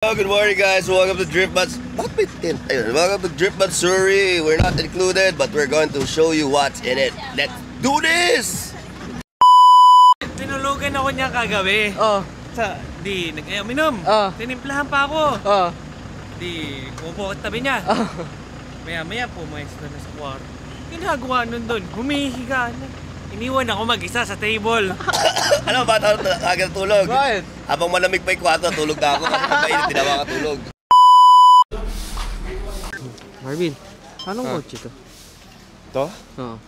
Good morning, guys. Welcome to Drift Welcome to Drift Matsuri. We're not included, but we're going to show you what's in it. Let's do this! Tinulugan ako niya kagabi. Di nag-minom. Tinimplahan pa ako. Di umupo at tabi niya. Maya pumayos na sa kwarto. Ginagawa nun doon, humihiga na. Iniwan ako mag-isa sa table. Ano ba? Agad tulog. Bakit? Habang malamig pa yung kwarto, tulog na ako. Kasi mainit, hindi na makatulog. Marvin, anong kotse to? Ito? Oo.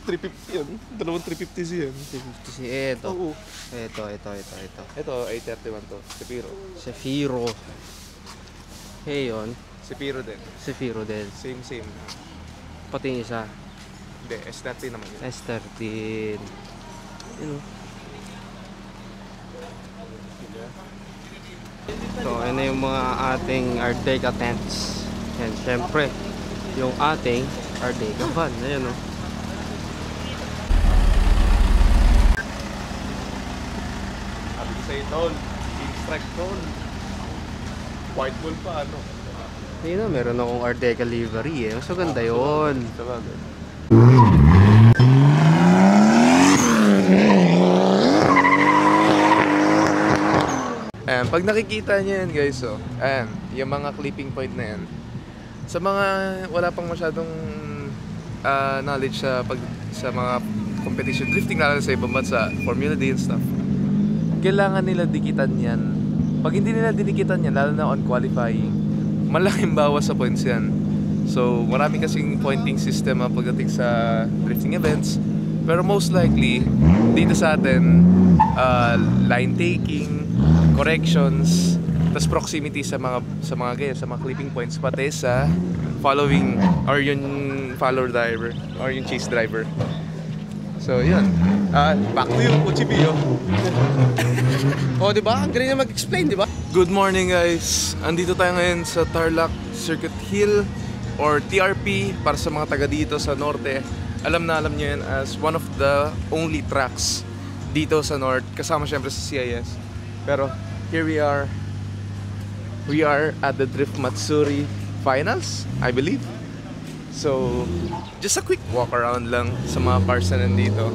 350 yan. Dalawang 350Z yan. 350 ito. Oo. Ito. Ito, 831 to. Zafiro. Zafiro. Hey yun. Zafiro din. Zafiro din. Same. Pati yung isa. Hindi, S30 naman yun. S13. Yun o. So, ano yung mga ating Ardeca tents. Yan, syempre, yung ating Ardeca van. Ayan o. Sabi ko sa'yo, tol. King-strike, tol. White bull pa, ano? Ayun o, meron akong Ardeca livery eh. Mas maganda yun. Sabagay. Ayan, pag nakikita nyo yan guys, ayan, yung mga clipping point na yan, sa mga wala pang masyadong knowledge sa mga competition drifting, lalo sa ibang bansa, Formula D and stuff, kailangan nila dikitan yan. Pag hindi nila dinikitan yan, lalo na on qualifying, malaking bawas sa points yan. So, marami kasing pointing system pagdating sa drifting events. Pero most likely, dito sa atin, line taking, corrections, tas proximity sa mga clipping points, pati sa following or yung follower driver or yung chase driver. So, yun. Back to you, Coach Bio. Diba? Ang galing na mag-explain, diba? Good morning, guys. Andito tayo ngayon sa Tarlac Circuit Hill or TRP para sa mga taga dito sa Norte. Alam nyo yan as one of the only tracks dito sa North, kasama syempre sa CIS. Pero here we are at the Drift Matsuri finals, I believe. So just a quick walk around lang sa mga cars na nandito.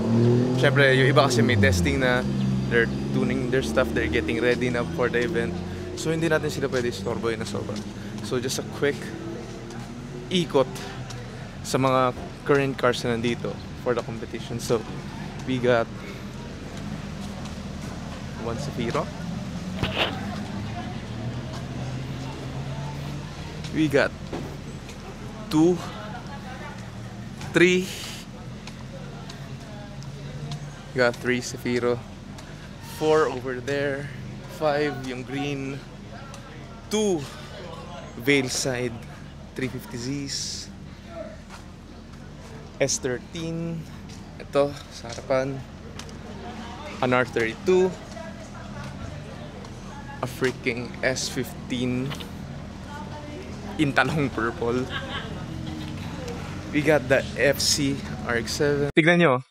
Syempre yung iba kasi may testing na, they're tuning their stuff, they're getting ready na for the event. So hindi natin sila pwede istorbo na sobra. So just a quick ikot sa mga current cars na nandito for the competition. So we got one Zafiro, we got 2, 3, we got 3 Zafiro, 4 over there, 5 yung green, 2 Veilside 350Zs, S13, ito sa harapan, an R32, a freaking S15 in tanong purple. We got the FC RX-7. Tignan nyo,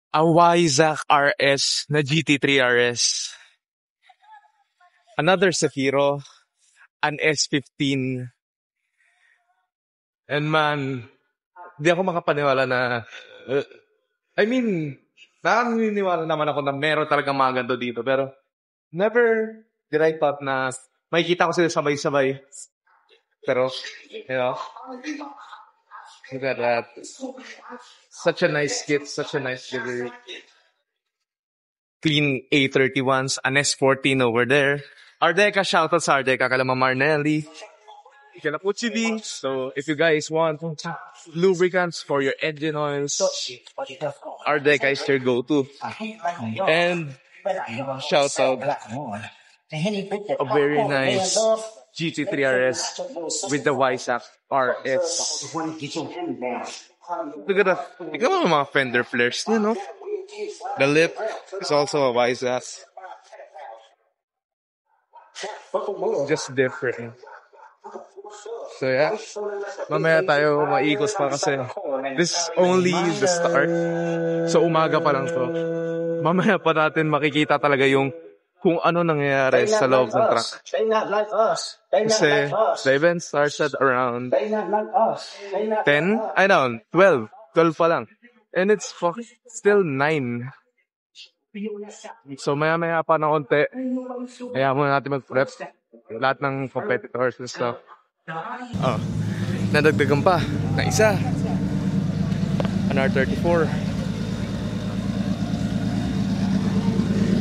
a Wayzak RS na GT3 RS, another Zafiro, an S15. And man, hindi ako makapaniwala na naniniwala naman ako na meron talagang mga ganito dito, pero never did I thought na makikita ko sila sabay-sabay. Pero, you know, look at that. Such a nice kit, such a nice delivery. Clean A31s, an S14 over there. Ardeca, shoutout sa Ardeca, kala Marnelli. So, if you guys want lubricants for your engine oils, Ardeca is your go-to. And shout out a very nice GT3 RS with the Wayzak RS. Look at that. Ikaw mo mga fender flares, you know? The lip is also a Wayzak. Just different. So yeah, mamaya tayo maikot pa kasi this is only the start. So umaga pa lang to. Mamaya pa natin makikita talaga yung kung ano nangyayari sa loob ng truck. Kasi the event starts at around 10? I don't know, 12. 12 pa lang. And it's still 9. So maya-maya pa ng konti. Kaya muna natin mag-prep. Lahat ng competitors and stuff. Oh, nadagdagan pa na isa. An R34.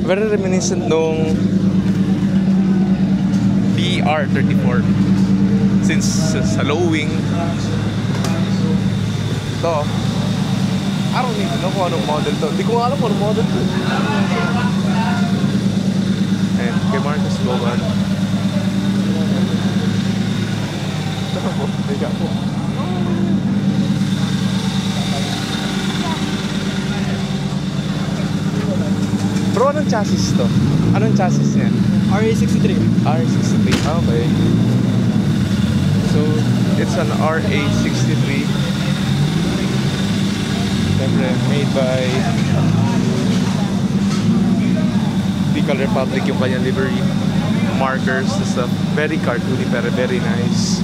Very reminiscent nung BR34. Since sa low wing. Ito, I don't even know kung anong model to. Hindi ko alam kung anong model to. And kay Marcus Logan. Tama po, teka po. Bro, anong chassis to? Anong chassis niya? RA63. RA63, okay. So, it's an RA63. Siyempre, made by Decal Republic yung kanyang livery. Markers, the stuff. Very cartoony pero very nice.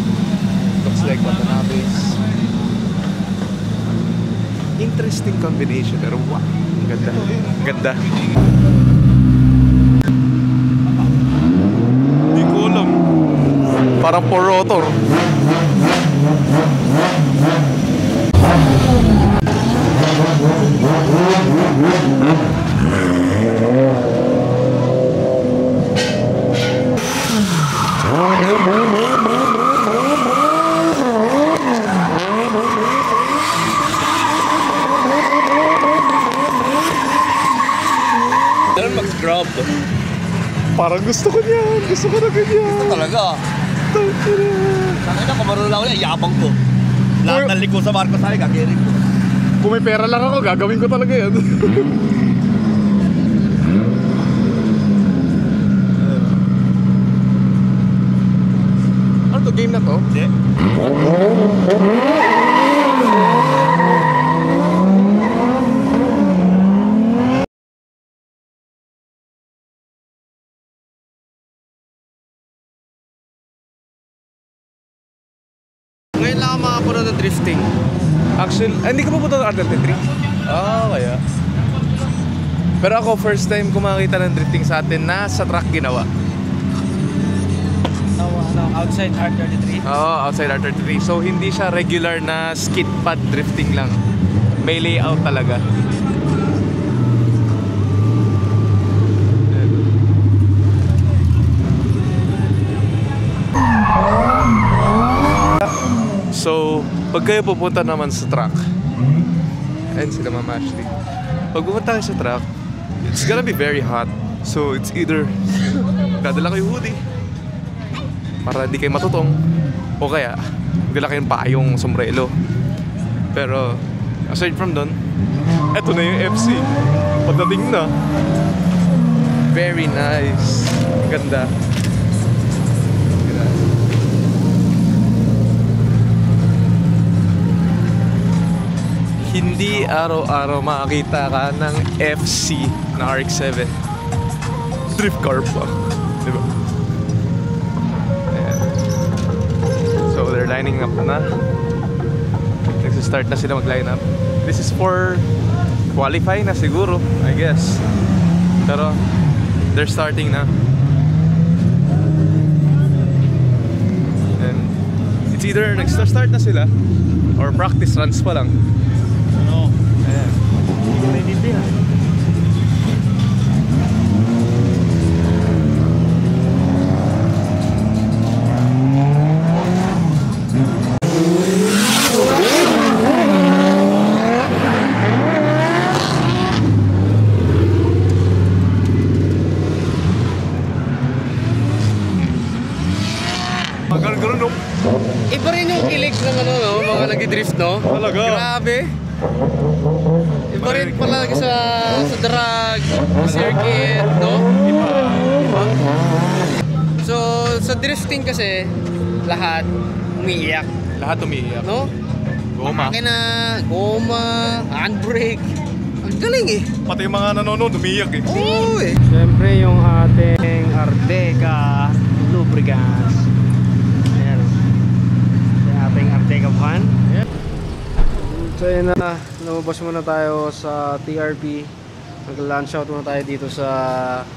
Looks like Watanabes. Interesting combination pero wow, ang ganda. Ang ganda. Hindi ko alam. Parang 4-rotor. Ganun mag-scrub. Parang gusto ko niyan. Gusto ko na ganyan. Ito talaga. Nakita ko marunong ako yan, yabang ko. Lahat ng liko sa Marcos ay kakirin ko. Kung may pera lang ako, gagawin ko talaga yan. Ano to? Game na to? Hindi. Ngayon lang ako makapunod ng drifting. Actually, hindi ko pa punta ng R33. Kaya. Pero ako, first time ko makakita ng drifting sa atin na sa track ginawa. Outside R33? Oo, outside R33. So, hindi siya regular na skid pad drifting lang. May layout talaga. So, pag kayo pupunta naman sa track, ayun sila Ma'am Ashley. Pag pupunta kayo sa track, it's gonna be very hot. So, it's either dadala kayo hoodie para hindi kayo matutong, o kaya dala kayong paayong sombrero. Pero, aside from doon, eto na yung FC. Pagdating na, very nice. Ganda. Hindi araw-araw makakita ka ng FC na RX-7. Drift car pa. Diba? Ayan. So, they're lining up na. Nagsa-start na sila mag-line up. This is for qualify na siguro, I guess. Pero, they're starting na. And it's either nagsa-start na sila or practice runs pa lang. Ayan. Magkano no? Iba rin yung kilig ng ano, no? Mga nag-drift, no? Talaga? Grabe. Iba rin pala sa drag, sa circuit, no? Iba. So, sa drifting kasi, lahat umiiyak, Lahat umiiyak. no? Goma. Makina, goma, handbrake. Ang Galing eh. Pati yung mga nanonood, umiyak eh. Oo eh. Siyempre yung ating Arteca lubricants. Ayan o. Yung ating Arteca van. So yun na, lumabas muna tayo sa TRP. Nag-lunch out muna tayo dito sa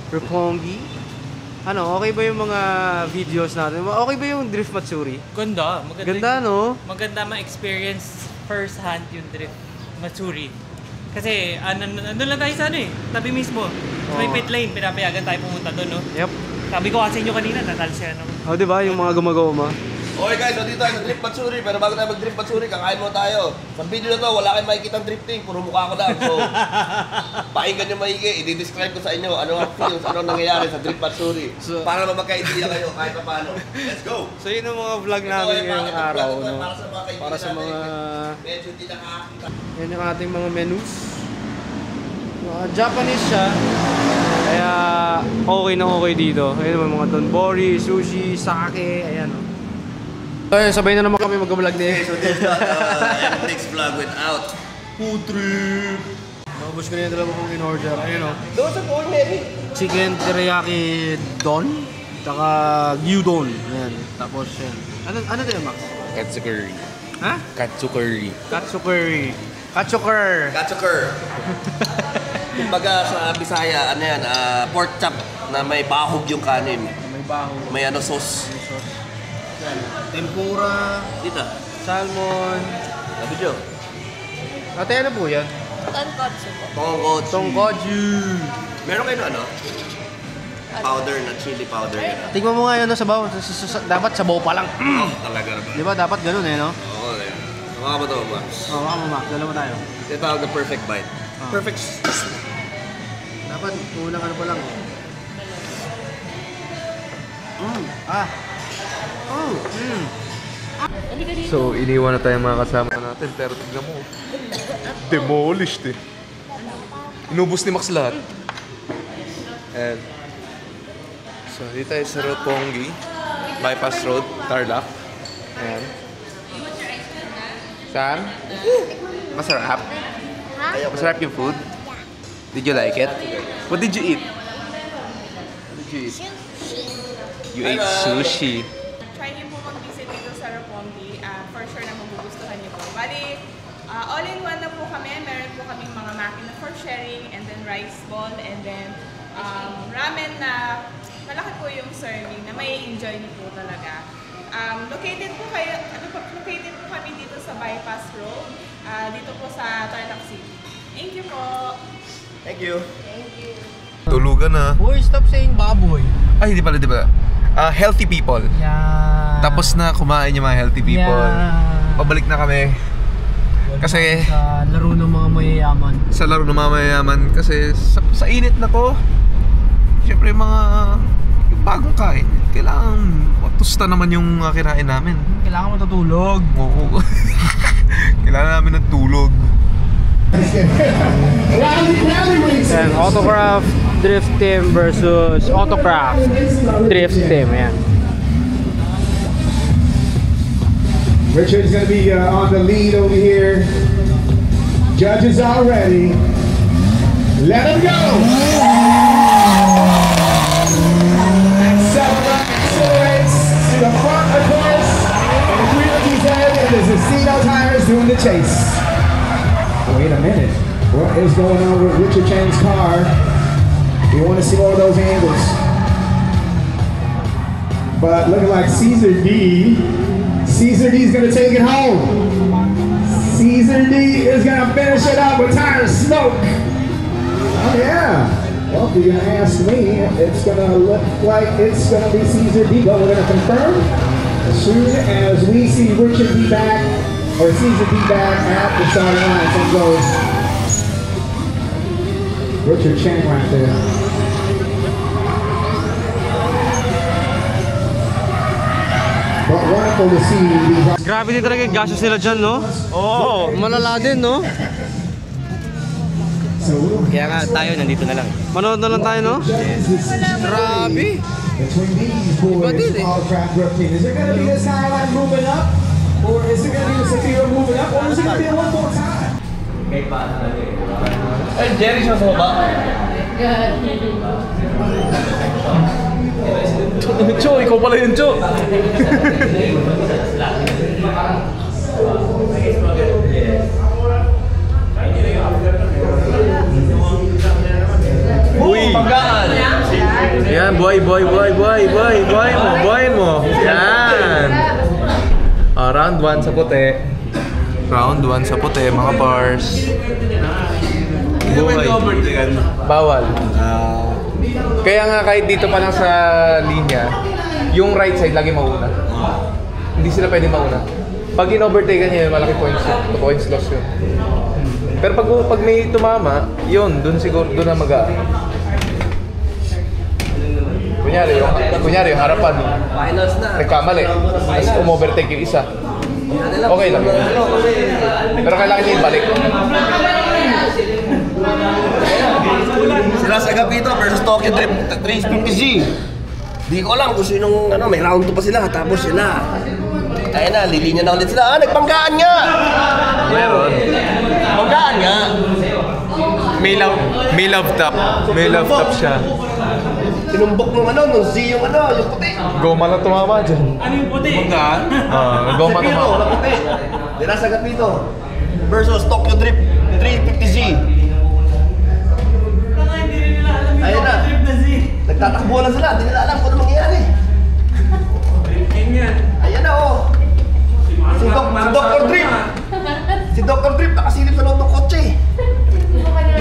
Roppongi. Ano, okay ba yung mga videos natin? Okay ba yung Drift Matsuri? Ganda. Maganda. Ganda, no? Maganda ma-experience first hand yung Drift Matsuri. Kasi ano lang tayo sa ano eh, tabi mismo. Sa may pit lane, pinapayagan tayo pumunta doon, no? Yep. Sabi ko kasi inyo kanina, natalsya ano. Oh, di ba? Yung mga gumagawa. Okay guys, so dito tayo sa Drift Matsuri. Pero bago tayo mag-Drift Matsuri, kakain mo tayo. Sa video na to, wala kayong makikita drifting. Puro mukha ko lang. So, pakinggan nyo maigi. I-describe ko sa inyo ano ang feels, ano ang nangyayari sa Drift Matsuri. Para magka-idea kayo kahit pa paano. Let's go! So yun ang mga vlog namin ngayong araw, no? Para sa mga... medyo hindi nakakita. Yan yung ating mga menus. Japanese siya. Kaya okay na okay dito. Ayun naman mga donbori, sushi, sake, ayan o. So ayun, sabay na naman kami mag-vlog ni. So this is not next vlog without food trip. Naubos ko na yung dalawa kong in-order. Ayun o. Doon sa phone, maybe. Chicken teriyaki don. Tsaka gyudon. Ayan. Tapos yan. Ano tayo, Max? Katsu curry. Ha? Katsu curry. Katsu curry. Katsu curry. Katsuker. Kumbaga sa Bisaya, ano yan, pork chop na may bahog yung kanin. May baho. May ano, sauce. Tempura. Dito. Salmon. Sabi nyo. Ate, ano po yan? Tonkotsu po. Tongkotsu. Tongkoju. Meron kayo na ano? Powder na chili powder na. Tingnan mo nga yun sa baw. Dapat sa baw pa lang. Talaga na ba? Di ba? Dapat ganun eh, no? Oo, eh. Mga ba ito, Max? Oo, mama. Dalawa tayo. Ito tawag na perfect bite. Perfect. Dapat unang ano pa lang. Ah. Oh. So, iniwan na tayo mga kasama natin, pero tignan mo. Demolished eh. Inubos ni Max lahat. And, so, dito tayo sa Roppongi. Bypass Road, Tarlac. Ayan. Saan? Masarap. Masarap yung food. Did you like it? What did you eat? What did you eat? You ate sushi. Try niyo po mag-visit dito sa Roppongi. For sure na magugustuhan niyo po. Bali, all-in-one na po kami. Meron po kaming mga makina for sharing and then rice ball and then ramen na malaki po yung serving na may enjoy niyo po talaga. Located po kami dito sa Bypass Road. Dito po sa Tarlac City. Thank you po. Thank you. Tulugan na. Boy, stop saying baboy. Ay, hindi pala, di ba? Healthy people. Yeah. Tapos na kumain yung mga healthy people. Yeah. Pabalik na kami. Kasi Sa laro ng mga mayayaman. sa laro ng mga mayayaman. Kasi sa init na to, syempre yung mga yung bagong kain, kailangan matusta naman yung kinain namin. Kailangan matutulog. Oo. Kailangan namin ng tulog. Yan, Autocraft Drift Team versus Autocraft Drift Team. Ayan. Richard's going to be on the lead over here. Judges are ready. Let him go! Accelerates to the front, of course. And the three of these head, and there's a Cino Tires doing the chase. Wait a minute. What is going on with Richard Chang's car? We want to see all of those angles. But looking like Caesar D. Caesar D is going to take it home. Caesar D is going to finish it up with tire smoke. Oh, yeah. Well, if you're going to ask me, it's going to look like it's going to be Caesar D, but we're going to confirm as soon as we see Richard D back, or Caesar D back at the starting line. So goes Richard Chang right there. But wonderful to see these. Grabe din talaga yung gasos nila dyan, no? Oo. Malala din, no? Kaya nga tayo nandito na lang. Manood na lang tayo, no? Grabe. Between these boys, all-track grip team. Is there going to be a Skyline moving up? Or is it going to be a Safira moving up? Or is it going to be a one more time? Ay, Jerry siya sa baba. Cho, ikaw pala yun, Cho. Uy! Pagkaan! Yan, boy mo. Yan. Round 1 sa puti. Round 1 sa puti, mga pars. Buhay. Bawal. Kaya nga kahit dito pa lang sa linya, yung right side lagi mauna. Hindi sila pwede mauna. Pag in-overtake niya, malaki points loss yun. Pero pag may tumama, yun, dun siguro, dun na Kunyari yung harapan, nagkamali, tapos um-overtake yung isa. Okay lang yun. Pero kailangan niya ibalik. Sila sa Agapito versus Tokyo Drift 350G. Di ko alam kung sinong may round 2 pa sila. Tapos sila, ayun na, lilinya na ulit sila. Nagpanggaan nga! Meron. Panggaan nga! May love top siya. Tinumbok nung Z yung puti. Goma lang tumama dyan. Ano yung puti? Panggaan? Goma tumama. Wala puti. Sila sa Agapito versus Tokyo Drift 350G. Ayun na. Nagtatakbo lang sila. Hindi nila alam kung ano mangyayari. Ayan na Si Dr. Drip. Si Dr. Drip nakasilip sa loob ng kotse.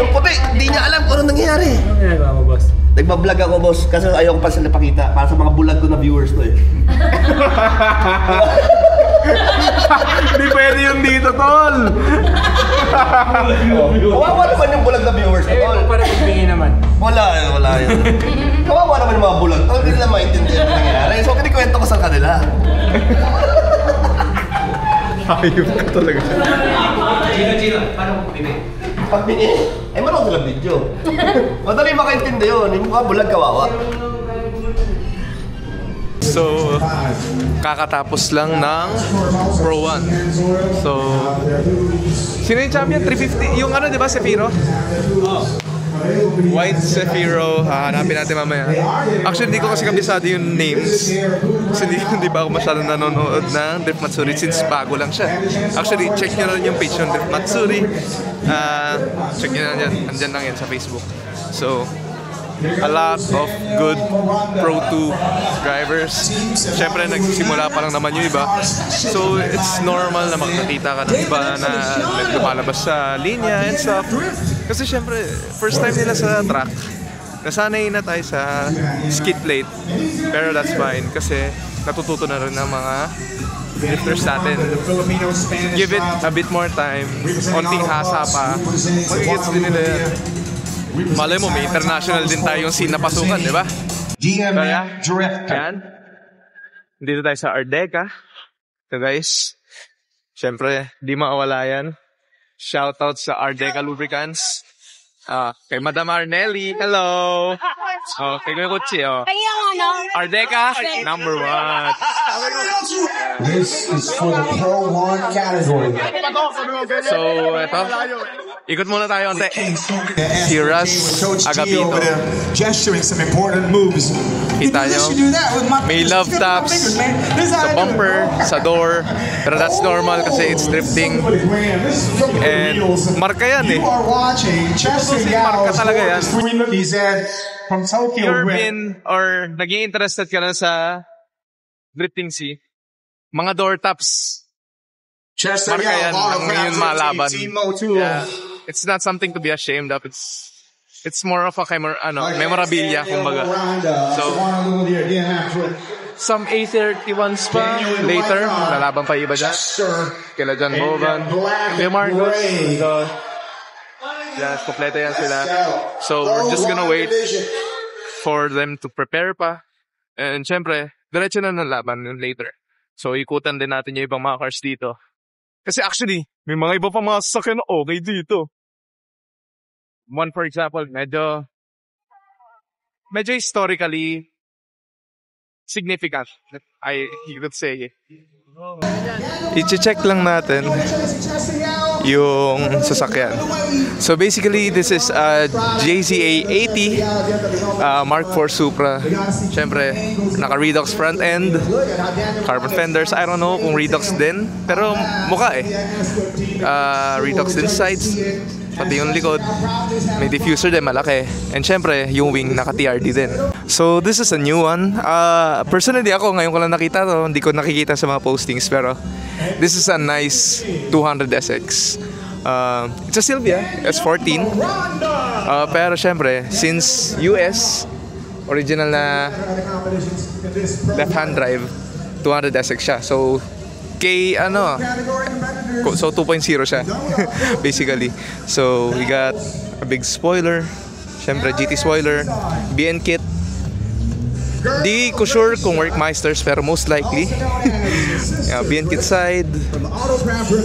Yung puti, hindi niya alam kung ano nangyayari. Ano ginagawa mo, boss? Nagbablog ako, boss. Kasi ayaw ko pa sila pakita. Para sa mga bulag ko na viewers to eh. Hindi pwede yun dito, tol. Kawawa naman yung bulag na viewers to, tol. Para pagbigay naman. Wala yun. Kawawa naman yung mga bulag to. Hindi nila maintindihan ang nangyayari. So, kinikwento ko sa kanila. Ayun ka talaga. Chino, paano mo bibig? Pag manood sila video. Madali makaintindi yun. Yung mga bulag kawawa. So, kakatapos lang ng Pro 1. So, sino yung champion? 350? Yung di ba, Zafiro? White Zafiro, hahanapin natin mamaya. Actually, hindi ko kasi kabisado yung names. Kasi hindi ba ako masyadong nanonood ng Drift Matsuri since bago lang siya. Actually, check nyo lang yung page ng Drift Matsuri. Check nyo lang yan. Andyan lang yan sa Facebook. So, a lot of good Pro 2 drivers. Siyempre, nagsisimula pa lang naman yung iba. So, it's normal na makakita ka ng iba na lumalabas sa linya and stuff. Kasi siyempre, first time nila sa track. Nasanay na tayo sa skid plate. Pero that's fine kasi natututo na rin ng mga drifters natin. Give it a bit more time. Onting hasa pa. Mag-gets din nila yan. Malay mo, may international din tayong scene na pasukan, di ba? Kaya, yan. Dito tayo sa Ardeca. So guys, syempre, di mawala yan. Shoutout sa Ardeca Lubricants. Kay Madam Arnelli, hello! Kay Kuya Kutsi, Ardeca, number 1. This is for the Pro 1 category. So, eto. Ikot muna tayo ante. Si Russ Agapito. Gesturing some important moves. Kita nyo, may love taps sa bumper, sa door. Pero that's normal kasi it's drifting. And marka yan eh. Marka talaga yan. You're been or naging interested ka na sa drifting sea. Mga door taps. Marka yan. Ang ngayon malaban. Yeah. It's not something to be ashamed of. It's more of a memorabilia, kumbaga. So, some A31s pa later, lalaban pa iba dyan. Kila John Boban, kay Marcos. So, yeah, kompleto yan sila. So, we're just gonna wait for them to prepare pa. And syempre, diretso na ng laban later. So, ikutan din natin yung ibang mga cars dito. Kasi actually, may mga iba pa mga sasakyan na okay dito. One, for example, medyo historically significant, I would say. I-check lang natin yung sasakyan. So basically, this is a JZA 80 Mark IV Supra. Siyempre, naka-Redux front end, carbon fenders. I don't know kung Redux din, pero mukha eh. Redux din sides, pati yung likod. May diffuser din, malaki. And syempre, yung wing naka-TRD din. So this is a new one. Personally ako, ngayon ko lang nakita to. Hindi ko nakikita sa mga postings, pero this is a nice 200SX. It's a Silvia S14. Pero syempre, since US, original na left-hand drive, 200SX siya. So, so 2.0 siya, basically. So, we got a big spoiler. Syempre, GT spoiler. BN kit. Di ko sure kung Workmeisters, pero most likely. Yeah, BN kit side.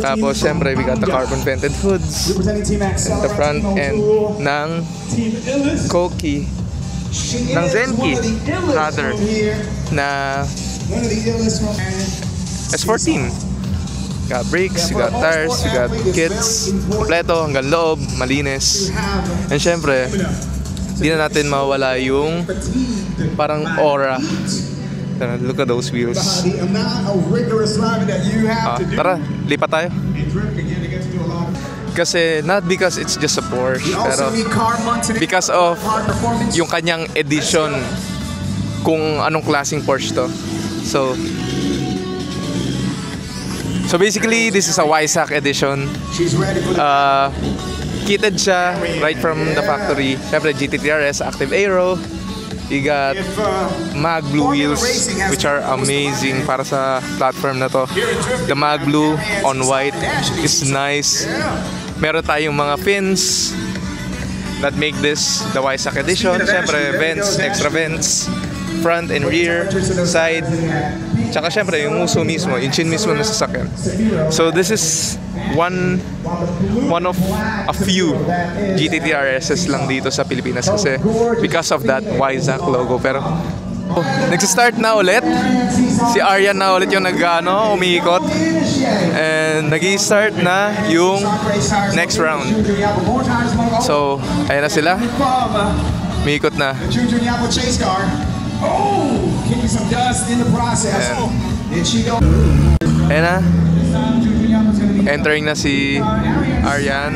Tapos, syempre, we got the carbon vented hoods. And the front end ng Koki. Ng Zenki, rather. Na S14. Got brakes, you got tires, you got kits, kompleto hanggang loob, malinis. And syempre, di na natin mawala yung parang aura. Look at those wheels. Tara, lipat tayo. Kasi, not because it's just a Porsche, pero because of yung kanyang edition, kung anong klaseng Porsche to. So basically, this is a Weissach edition. Kitted siya right from the factory. Siyempre, GT3RS, Active Aero. You got Mag Blue wheels, which are amazing para sa platform na to. The Mag Blue on white is nice. Meron tayong mga fins that make this the Weissach edition. Siyempre, vents, extra vents, front and rear, side. Tsaka syempre yung uso mismo, yung chin mismo na sasakyan. So this is one of a few GT3RSs lang dito sa Pilipinas kasi because of that Weissach logo. Pero nagsistart na ulit. Si Aryan na ulit yung umiikot. And nag-i-start na yung next round. So, ayan na sila. Umiikot na. Ayan na. Entering na si Aryan.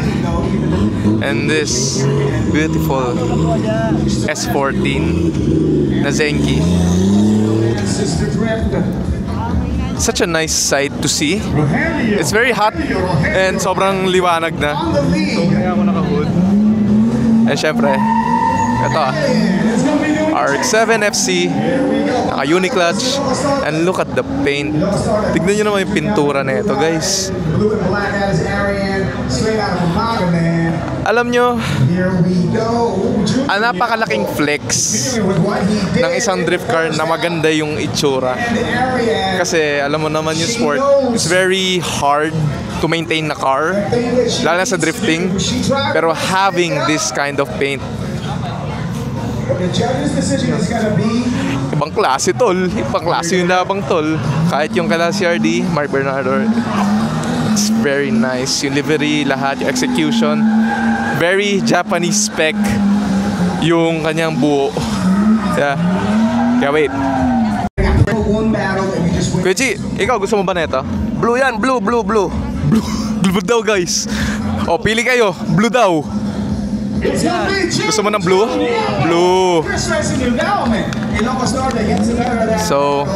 And this beautiful S14 na Zenki. Such a nice sight to see. It's very hot and sobrang liwanag na. Kaya ako naka-hood. And syempre, ito RX-7 FC, naka-Uniclutch, and look at the paint. Tignan nyo naman yung pintura na ito, guys. Alam nyo, napakalaking flex ng isang drift car na maganda yung itsura. Kasi alam mo naman yung sport, it's very hard to maintain na car, lalo na sa drifting. Pero having this kind of paint, ibang klase tol. Ibang klase yung labang tol. Kahit yung kala CRD, Mark Bernardo, it's very nice. Yung livery, lahat, yung execution, very Japanese spec yung kanyang buo. Yeah. Kaya wait. Kuya Chi, ikaw gusto mo ba na ito? Blue yan, blue. Blue daw, guys. O, pili kayo. Blue daw. Gusto mo ng blue? Blue. So,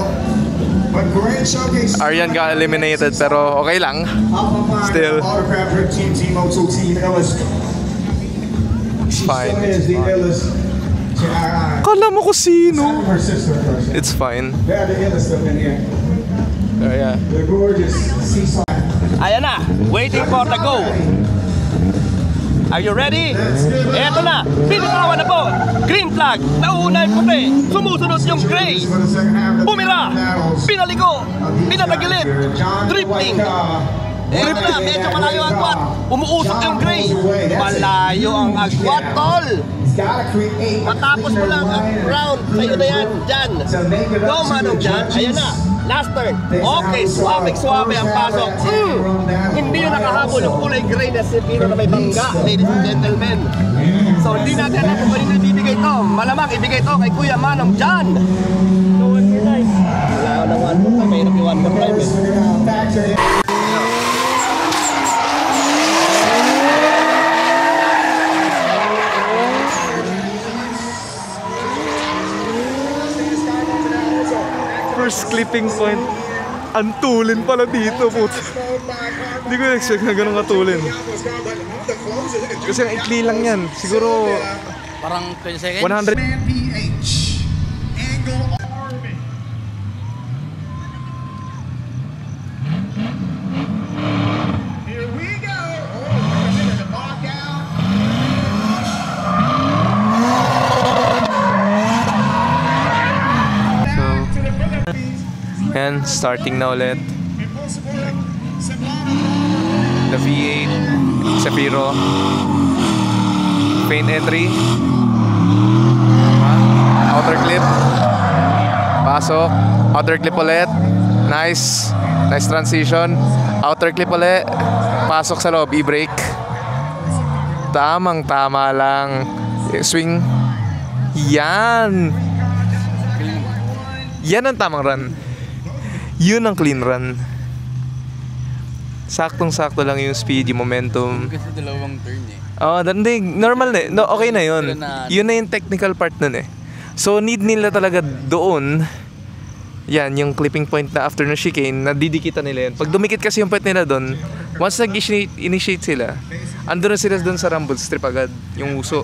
Aryan got eliminated pero okay lang. Still, it's fine. Kala mo ko sino. It's fine. Yeah. Ayan na, waiting for the go. Are you ready? Eto na, binitawan na po. Green flag, nauuna yung puti. Sumusunod yung gray. Bumira, pinaliko, pinatagilid, drifting. Eto na, medyo malayo ang agwat. Umuusok yung gray. Malayo ang agwat, tol. Matapos mo lang ang round, sa'yo na yan, dyan. Go, manong dyan, ayan na. Last turn. Okay, suwabe ang pasok. Hindi yung nakahabol yung kulay gray na Zefiro na may bangga, ladies and gentlemen. So hindi natin alam kung kanina ibibigay ito. Malamang ibigay ito kay Kuya Manong John. Wala ko ng 1 more time. Mahirap yung 1 more time eh. First clipping point. Antulin pala dito, puto. Hindi ko expect na ganun katulin. Kasi ang ikli lang yan. Siguro Parang 20 seconds? 100. Here we go. Oh, the mark out. Yan, starting na ulit. The V8, Zefiro. Paint entry. Outer clip. Pasok. Outer clip ulit. Nice. Nice transition. Outer clip ulit. Pasok sa loob. E-brake. Tamang-tama lang. Swing. Yan. Yan ang tamang run. Yun ang clean run. Saktong-sakto lang yung speed, yung momentum. Kasi dalawang turn eh. Oh, hindi, normal na. No, okay na yun. Yun na yung technical part nun eh. So need nila talaga doon. Yan, yung clipping point na after ng chicane, nadidikitan nila yun. Pag dumikit kasi yung point nila doon, once nag-initiate sila, andun na sila doon sa rumble strip agad, yung uso.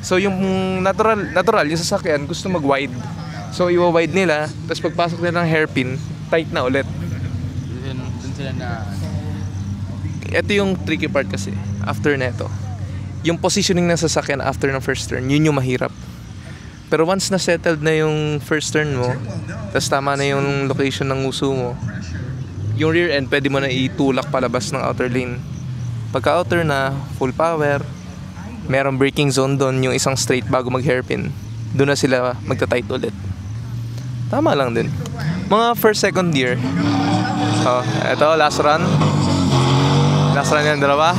So yung natural, yung sasakyan, gusto mag-wide. So iwa-wide nila, tapos pagpasok nila ng hairpin, tight na ulit. Doon sila na... Ito yung tricky part kasi, after neto. Yung positioning ng sasakyan after ng first turn, yun yung mahirap. Pero once na settled na yung first turn mo, tapos tama na yung location ng uso mo, yung rear end, pwede mo na itulak palabas ng outer lane. Pagka outer na, full power, merong braking zone doon, yung isang straight bago mag-hairpin. Doon na sila magta-tight ulit. Tama lang din. Mga first, second gear. Oh, eto, last run. Last run yung dalawa.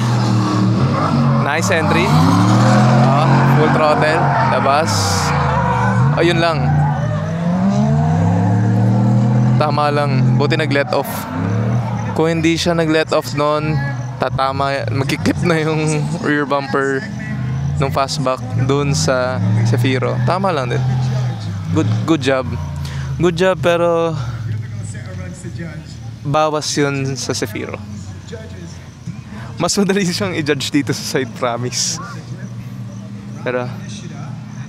Nice entry. Oh, full throttle. Labas. Oh, yun lang. Tama lang. Buti nag-let off. Kung hindi siya nag-let off noon, tatama, magkiklip na yung rear bumper nung fastback dun sa Zefiro. Tama lang din. Good job. Good job, pero bawas yun sa Zefiro. Mas madali siyang i-judge dito sa side, promise. Pero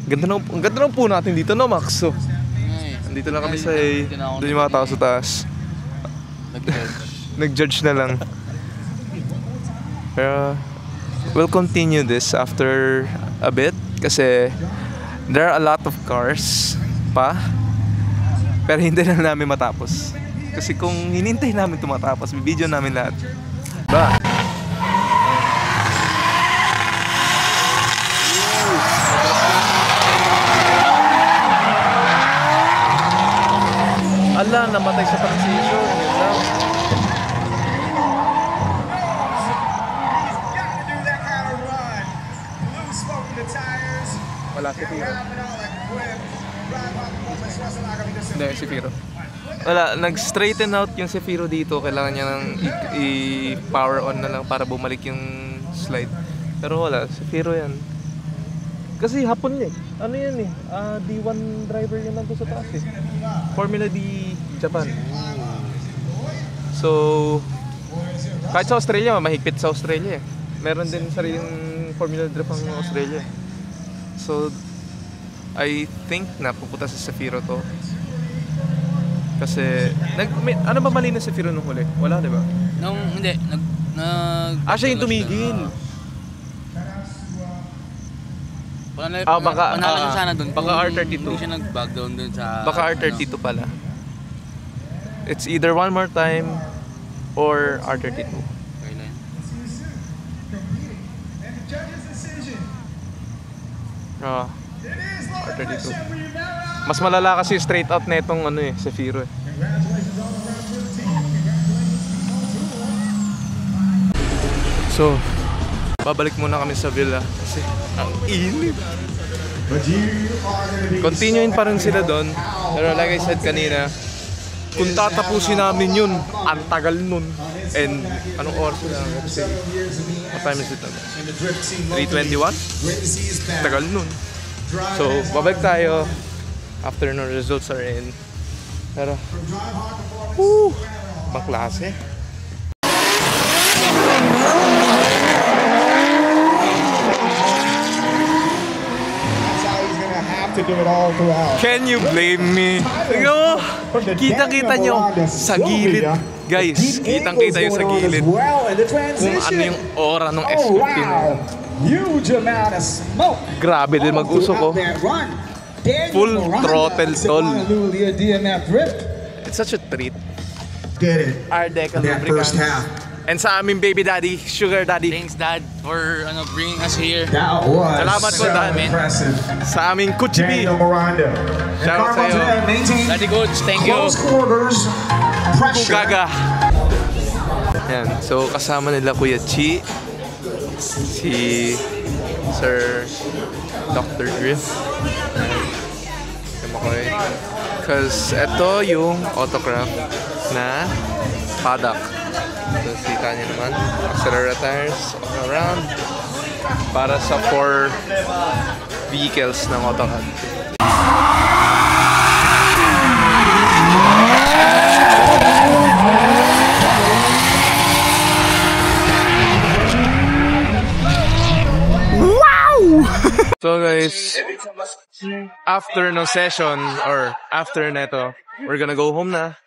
ganda ng po natin dito, no, Max? So, andito lang kami sa doon yung mga tao sa taas. Nag-judge na lang. Pero we'll continue this after a bit kasi there are a lot of cars pa. Pero hindi na namin matapos. Kasi kung hinintay namin ito matapos, bibideo namin lahat. Ba? Ala, namatay sa transition. Yun lang. Wala si Zefiro. Hindi, Zefiro. Wala, nag-straighten out yung Zefiro dito. Kailangan niya nang i-power on na lang para bumalik yung slide. Pero wala, Zefiro yan. Kasi hapon eh. Ano yan eh? D1 driver yan nandun sa taas eh. Formula D Japan. So, kahit sa Australia, mahigpit sa Australia eh. Meron din sariling Formula Drift ang Australia. So, I think napupunta sa Zefiro to. Kasi, ano ba mali na Zefiro nung huli? Wala, di ba? Hindi. Siya yung tumigil. Baka panalo sana doon. Baka R32. Hindi siya nag-back down doon sa... Baka R32 pala. It's either one more time or R32. Kailan? R32. Mas malala kasi straight out na itong ano eh, Zefiro eh. So, babalik muna kami sa villa kasi ang init. Continuing pa rin sila doon. Pero like I said kanina, kung tatapusin namin yun, ang tagal nun. And anong oras na? Let's say, what time is it na? 3:21? Tagal nun. So, babalik tayo after no results are in. Pero, maklase. Can you blame me? Kitang-kita nyo sa gilid. Guys, kitang-kita nyo sa gilid kung ano yung aura ng S15. Grabe din mag-uso ko. Full throttle tol. It's such a treat. Ardeca lubricants. And sa aming baby daddy, sugar daddy. Thanks Dad for bringing us here. Salamat po Dad. Sa aming Kuchibi. Shout out sa'yo. Daddy Coach, thank you. Gaga. Yan. So kasama nila Kuya Chi, si Sir Dr. Drift. Because ito yung autograph na paddock. So, kita niyo naman, accelerators all around para sa 4 vehicles ng AutoCAD. Wow! So guys, after no session or after neto, we're gonna go home na.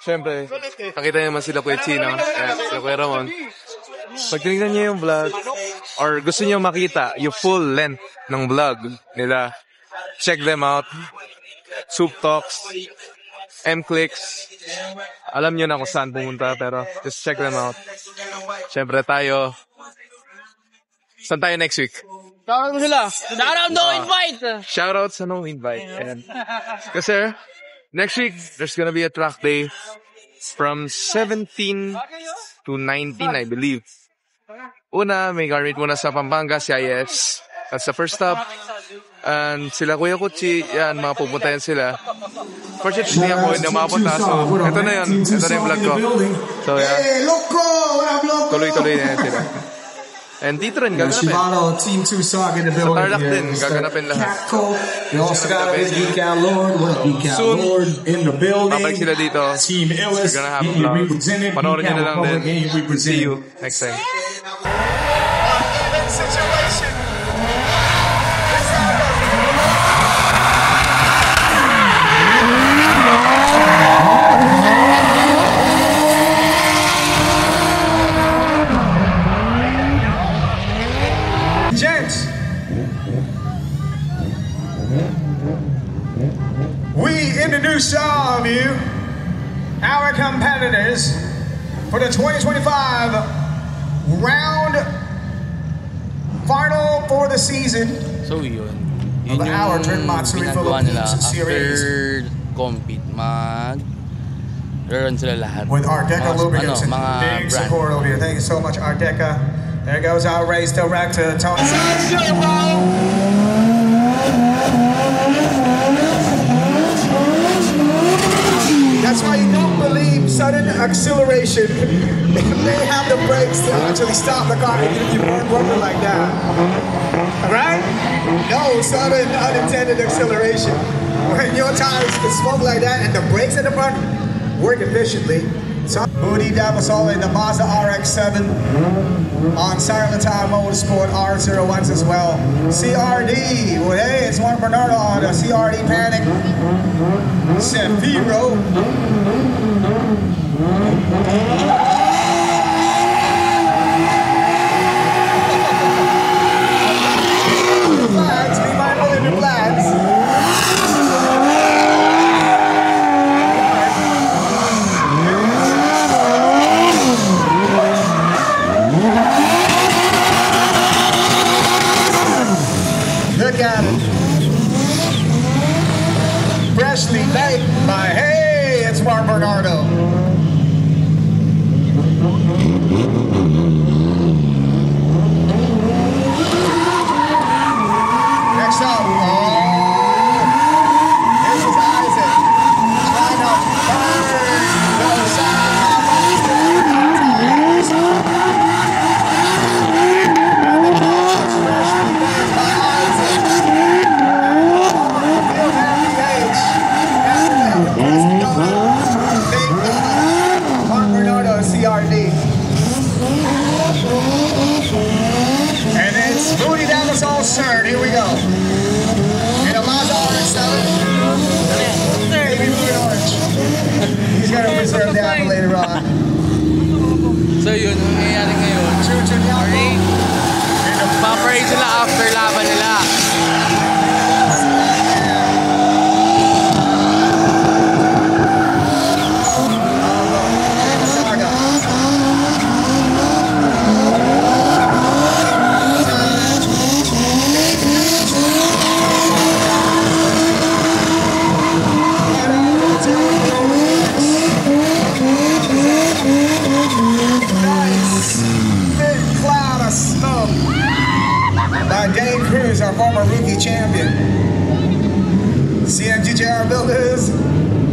Siyempre, nakita niyo naman sila Kuya Chino, sila Kuya Ramon. Pag tinignan niyo yung vlog, or gusto niyo makita yung full length ng vlog nila, check them out. Soup Talks, M-Clicks, alam niyo na kung saan pumunta, pero just check them out. Siyempre tayo, saan tayo next week? Shoutout mo sila. Shoutout no invite. Shoutout sa no invite. Ayan. Kasi, next week, there's gonna be a track day from 17 to 19, I believe. Una, may garment muna sa Pampanga, CIS. That's the first stop. And sila Kuya Kuchi, yan, mga pupuntayan sila. Fortunately, ako hindi mapunta. So, ito na yun. Ito na yung vlog ko. So, yan. Tuloy-tuloy na yan sila. And dito rin, gaganapin. Team 2 Sog in the Sa building. Tarlac din, gaganapin lahat. We also got Geek Out Lord. What up, Geek Out Soon, Lord in the building. babalik sila dito. Team Illis. We're gonna have a vlog. Panoorin nyo na lang din. See you next time. Gents, we introduce all of you, our competitors, for the 2025 round final for the season. So yun Of our Trend Matsuri ginagawa nila Philippines series. after compete, run sila lahat. With Ardeca Lubricants, mga big brand. support over here. Thank you so much, Ardeca. There goes our race director, Tony. That's why you don't believe sudden acceleration. They have the brakes to actually stop the car if you weren't working like that. Right? No sudden unintended acceleration. When your tires can smoke like that and the brakes in the front work efficiently. So, Booty Damasol in the Mazda RX-7 on Silent Time Motorsport R01s as well. CRD, well, hey, it's Juan Bernardo on the CRD Panic. Sefiro. Flags, be mindful of your flags. Look at it. Freshly baked by, hey, it's So yun, ang nangyayari ngayon. Pa-parade sila after laban nila. Dane Cruz, our former rookie champion. CMGJR builders.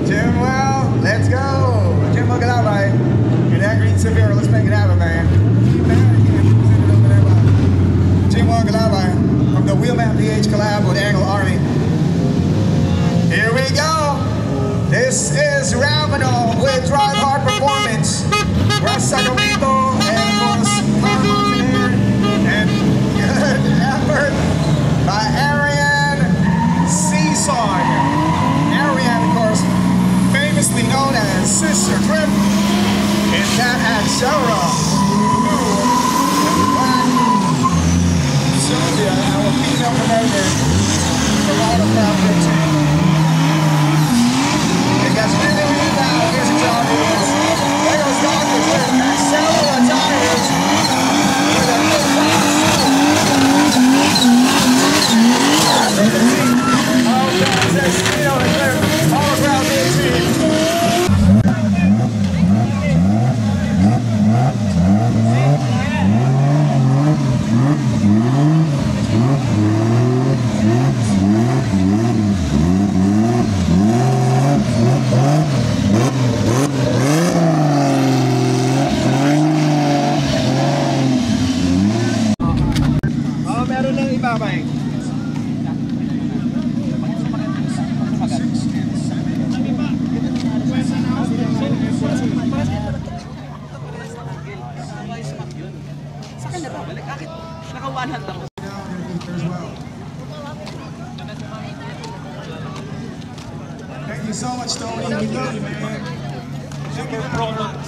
Jim Well, let's go. Jim Magalabay. And that green severe, let's make it happen, man. Jim Magalabay from the Wheelman PH collab with Angle Army. Here we go. This is Ravano with Drive Hard Performance. Russ Sacramento and of course Harmon here. And good effort by Ariane Seasong. Ariane, of course, famously known as Sister Trip in that Axera. Sylvia, our female promoter from Autocraft 15. It gets really, really loud. Here's the job. There goes Dr. Trip. Axera tires with a big meron lang iba ba eh? Thank you so much, Tony. We love you, man. Thank you for all the